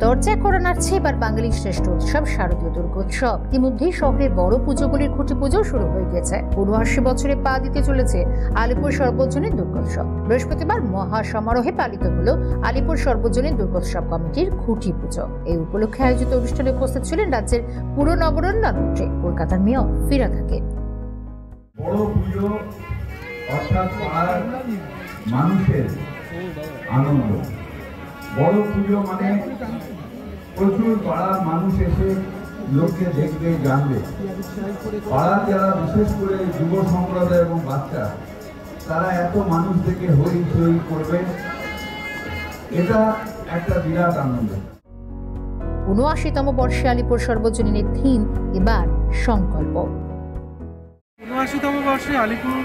দরজায় করা নাড়ছে এবার বাঙালির শ্রেষ্ঠ উৎসব শারদীয় দুর্গোৎসব। ইতিমধ্যেই শহরের বড় পুজোগুলির খুঁটি পুজো শুরু হয়ে গেছে। ৭৯ বছরে পা দিতে চলেছে আলিপুর সর্বজনীন দুর্গোৎসব। বৃহস্পতিবার মহা সমারোহে পালিত হলো আলিপুর সর্বজনীন দুর্গোৎসব কমিটির খুঁটি পুজো। এই উপলক্ষে আয়োজিত অনুষ্ঠানে উপস্থিত ছিলেন রাজ্যের পুর নগরোন্নয়ন মন্ত্রী, কলকাতার মেয়র ফিরহাদ হাকিম। বড় পুজো অর্থাৎ পাড়ার মানুষের আনন্দ। বড় পুজো মানে প্রচুর পাড়ার মানুষ এসে লোককে দেখবে, জানবে। পাড়ার যারা বিশেষ করে যুব সম্প্রদায় এবং বাচ্চা, তারা এত মানুষ দেখে হই হই করবে, এটা একটা বিরাট আনন্দ। ৭৯তম বর্ষে আলিপুর সর্বজনীনের থিম এবার সংকল্প। ৭৯তম বর্ষে আলিপুর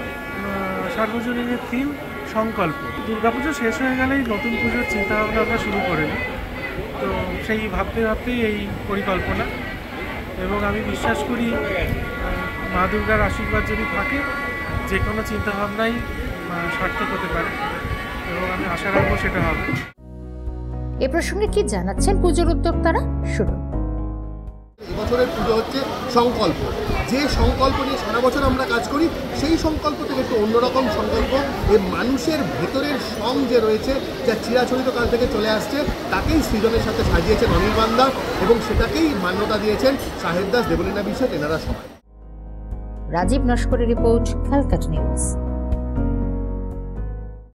সর্বজনীনের থিম সংকল্প। দুর্গাপুজো শেষ হয়ে গেলেই নতুন পুজোর চিন্তাভাবনা আমরা শুরু করে নিই। তো সেই ভাবতে ভাবতেই এই পরিকল্পনা, এবং আমি বিশ্বাস করি মা দুর্গার আশীর্বাদ যদি থাকে, যে কোনো চিন্তাভাবনাই সার্থক হতে পারে, এবং আমি আশা রাখবো সেটা হবে। এ প্রসঙ্গে কি জানাচ্ছেন পুজোর উদ্যোক্তারা, শুনুন। এবছরের পুজো হচ্ছে সংকল্প। যে সংকল্প নিয়ে সারা বছর আমরা কাজ করি, সেই সংকল্প থেকে একটু অন্যরকম সংকল্প। এই মানুষের ভেতরের সং যে রয়েছে, যা চিরাচরিত কাল থেকে চলে আসছে, তাকেই সৃজনের সাথে সাজিয়েছেন অনির্বাণ দাস, এবং সেটাকেই মান্যতা দিয়েছেন সাহেব দাস, দেবলীনা বিশ্বাস, এনারা সবাই। রাজীব নস্করের রিপোর্ট, ক্যালকাটা নিউজ।